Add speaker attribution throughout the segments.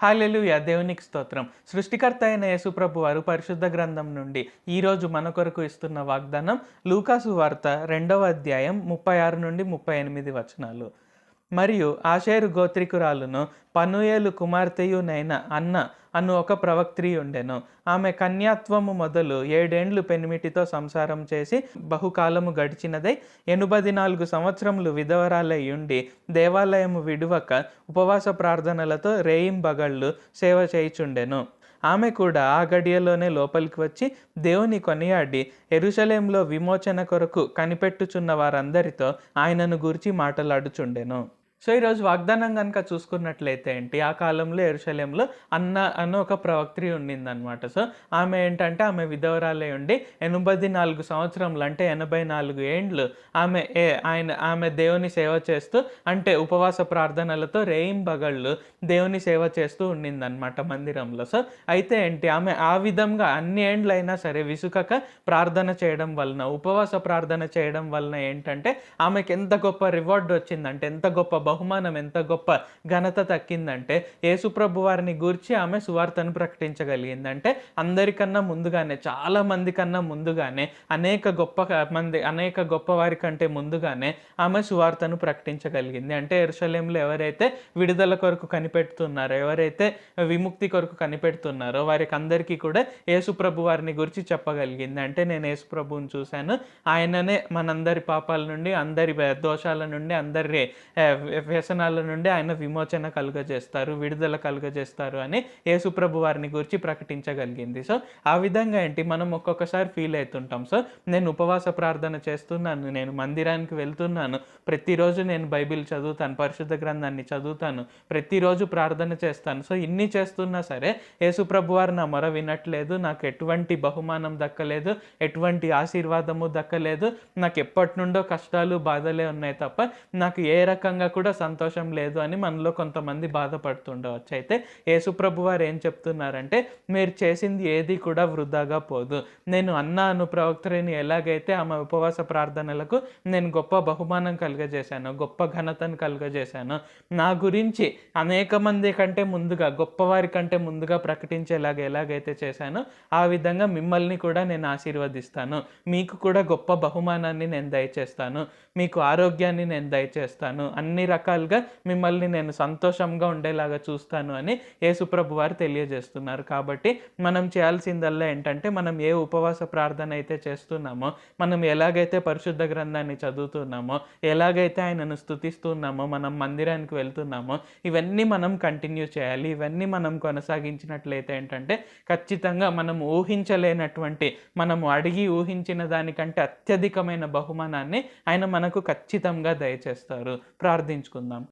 Speaker 1: హల్లెలూయా! దేవునికి స్తోత్రం. సృష్టికర్త అయిన యేసుప్రభు వారు పరిశుద్ధ గ్రంథం నుండి ఈరోజు మన కొరకు ఇస్తున్న వాగ్దానం లూకాసు వార్త 2వ అధ్యాయం 36-38 వచనాలు. మరియు ఆషేరు గోత్రికురాలును పనూయేలు కుమార్తెయునైన అన్న అను ఒక ప్రవక్త్రియుండెను. ఆమె కన్యాత్వము మొదలు 7 ఏండ్లు పెనిమిటితో సంసారం చేసి బహుకాలము గడిచినదై 84 సంవత్సరములు విధవరాలై ఉండి దేవాలయము విడువక ఉపవాస ప్రార్థనలతో రేయింబగళ్ళు సేవ చేయుచుండెను. ఆమె కూడా ఆ గడియలోనే లోపలికి వచ్చి దేవుని కొనియాడి యెరూషలేములో విమోచన కొరకు కనిపెట్టుచున్న వారందరితో ఆయనను గూర్చి మాటలాడుచుండెను. సో, ఈరోజు వాగ్దానం గనుక చూసుకున్నట్లయితే ఏంటి, ఆ కాలంలో యెరూషలేములో అన్న అని ఒక ప్రవక్త్రి ఉండిందనమాట. సో, ఆమె ఏంటంటే ఆమె విధవరాలై ఉండి 84 సంవత్సరములు అంటే 84 ఏండ్లు ఆమె దేవుని సేవ చేస్తూ, అంటే ఉపవాస ప్రార్థనలతో రేయింబగళ్ళు దేవుని సేవ చేస్తూ ఉండిందనమాట మందిరంలో. సో, అయితే ఏంటి, ఆమె ఆ విధంగా అన్ని ఏండ్లైనా సరే విసుకక ప్రార్థన చేయడం వలన, ఉపవాస ప్రార్థన చేయడం వలన ఏంటంటే ఆమెకి ఎంత గొప్ప రివార్డ్ వచ్చిందంటే, ఎంత గొప్ప బహుమానం, ఎంత గొప్ప ఘనత దక్కిందంటే, యేసుప్రభు వారిని గూర్చి ఆమె సువార్తను ప్రకటించగలిగింది. అంటే అందరికన్నా ముందుగానే, చాలా మంది కన్నా ముందుగానే, అనేక గొప్ప వారి కంటే ముందుగానే ఆమె సువార్తను ప్రకటించగలిగింది. అంటే యెరూషలేములో ఎవరైతే విడుదల కొరకు కనిపెడుతున్నారో, ఎవరైతే విముక్తి కొరకు కనిపెడుతున్నారో వారికి అందరికీ కూడా యేసుప్రభు వారిని గురించి చెప్పగలిగింది. అంటే నేను యేసుప్రభువుని చూశాను, ఆయననే మనందరి పాపాల నుండి, అందరి దోషాల నుండి, అందరి వ్యసనాల నుండి ఆయన విమోచన కలుగజేస్తారు, విడుదల కలుగజేస్తారు అని యేసుప్రభు వారిని గురించి ప్రకటించగలిగింది. సో, ఆ విధంగా ఏంటి, మనం ఒక్కొక్కసారి ఫీల్ అవుతుంటాం. సో, నేను ఉపవాస ప్రార్థన చేస్తున్నాను, నేను మందిరానికి వెళ్తున్నాను, ప్రతిరోజు నేను బైబిల్ చదువుతాను, పరిశుద్ధ గ్రంథాన్ని చదువుతాను, ప్రతిరోజు ప్రార్థన చేస్తాను. సో, ఇన్ని చేస్తున్నా సరే యేసుప్రభు వారు నా మొర వినట్లేదు, నాకు ఎటువంటి బహుమానం దక్కలేదు, ఎటువంటి ఆశీర్వాదము దక్కలేదు, నాకు ఎప్పటి నుండో కష్టాలు బాధలే ఉన్నాయి తప్ప నాకు ఏ రకంగా కూడా సంతోషం లేదు అని మనలో కొంతమంది బాధపడుతుండవచ్చు. అయితే యేసుప్రభు వారు ఏం చెప్తున్నారంటే, మీరు చేసింది ఏది కూడా వృధాగా పోదు. నేను అన్న అను ప్రవక్త్రిని ఎలాగైతే ఆమె ఉపవాస ప్రార్థనలకు నేను గొప్ప బహుమానం కలుగజేశాను, గొప్ప ఘనతను కలుగజేశాను, నా గురించి అనేక మంది కంటే ముందుగా, గొప్పవారి కంటే ముందుగా ప్రకటించేలాగా ఎలాగైతే చేశానో ఆ విధంగా మిమ్మల్ని కూడా నేను ఆశీర్వదిస్తాను, మీకు కూడా గొప్ప బహుమానాన్ని నేను దయచేస్తాను, మీకు ఆరోగ్యాన్ని నేను దయచేస్తాను, అన్ని రకాలుగా మిమ్మల్ని నేను సంతోషంగా ఉండేలాగా చూస్తాను అని యేసుప్రభు వారు తెలియజేస్తున్నారు. కాబట్టి మనం చేయాల్సిందల్లా ఏంటంటే, మనం ఏ ఉపవాస ప్రార్థన అయితే చేస్తున్నామో, మనం ఎలాగైతే పరిశుద్ధ గ్రంథాన్ని చదువుతున్నామో, ఎలాగైతే ఆయనను స్తుతిస్తున్నామో, మనం మందిరానికి వెళ్తున్నామో, ఇవన్నీ మనం కంటిన్యూ చేయాలి. ఇవన్నీ మనం కొనసాగించినట్లయితే ఏంటంటే ఖచ్చితంగా మనం ఊహించలేనటువంటి, మనము అడిగి ఊహించిన దానికంటే అత్యధికమైన బహుమానాన్ని ఆయన మనకు ఖచ్చితంగా దయచేస్తారు. ప్రార్థించుకుందాం.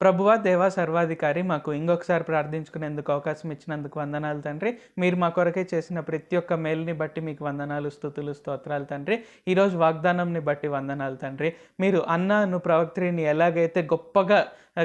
Speaker 1: ప్రభువా, దేవా, సర్వాధికారి, మాకు ఇంకొకసారి ప్రార్థించుకునేందుకు అవకాశం ఇచ్చినందుకు వందనాలు తండ్రి. మీరు మా కొరకే చేసిన ప్రతి ఒక్క మేలుని బట్టి మీకు వందనాలు, స్తుతులు, స్తోత్రాలు తండ్రి. ఈరోజు వాగ్దానంని బట్టి వందనాలు తండ్రి. మీరు అన్నను ప్రవక్త్రిని ఎలాగైతే గొప్పగా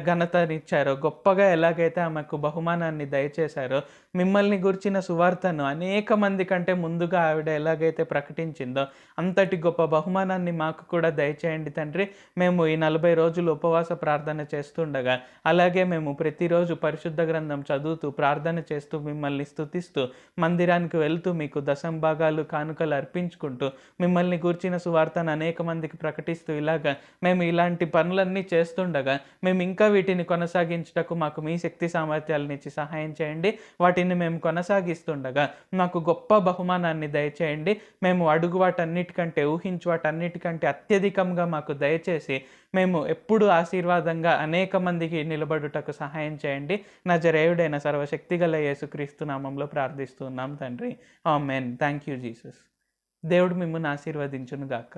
Speaker 1: ఘనతనిచ్చారో, గొప్పగా ఎలాగైతే ఆమెకు బహుమానాన్ని దయచేశారో, మిమ్మల్ని గుర్చిన సువార్తను అనేక మంది కంటే ముందుగా ఆవిడ ఎలాగైతే ప్రకటించిందో అంతటి గొప్ప బహుమానాన్ని మాకు కూడా దయచేయండి తండ్రి. మేము ఈ 40 రోజులు ఉపవాస ప్రార్థన చేస్తుండగా, అలాగే మేము ప్రతిరోజు పరిశుద్ధ గ్రంథం చదువుతూ, ప్రార్థన చేస్తూ, మిమ్మల్ని స్తుతిస్తూ, మందిరానికి వెళ్తూ, మీకు దశంభాగాలు, కానుకలు అర్పించుకుంటూ, మిమ్మల్ని గూర్చిన సువార్తను అనేక మందికి ప్రకటిస్తూ, మేము ఇలాంటి పనులన్నీ చేస్తుండగా మేము ఇంకా వీటిని కొనసాగించుటకు మాకు మీ శక్తి సామర్థ్యాలనిచ్చి సహాయం చేయండి. వాటిని మేము కొనసాగిస్తుండగా మాకు గొప్ప బహుమానాన్ని దయచేయండి. మేము అడుగు వాటన్నిటికంటే, ఊహించు వాటన్నిటికంటే అత్యధికంగా మాకు దయచేసి మేము ఎప్పుడు ఆశీర్వాదంగా అనేక మందికి నిలబడుటకు సహాయం చేయండి. నజరేయుడైన సర్వశక్తిగల యేసుక్రీస్తు నామంలో ప్రార్థిస్తున్నాం తండ్రి. ఆమేన్. Thank you Jesus. దేవుడు మిమ్మును ఆశీర్వదించును గాక.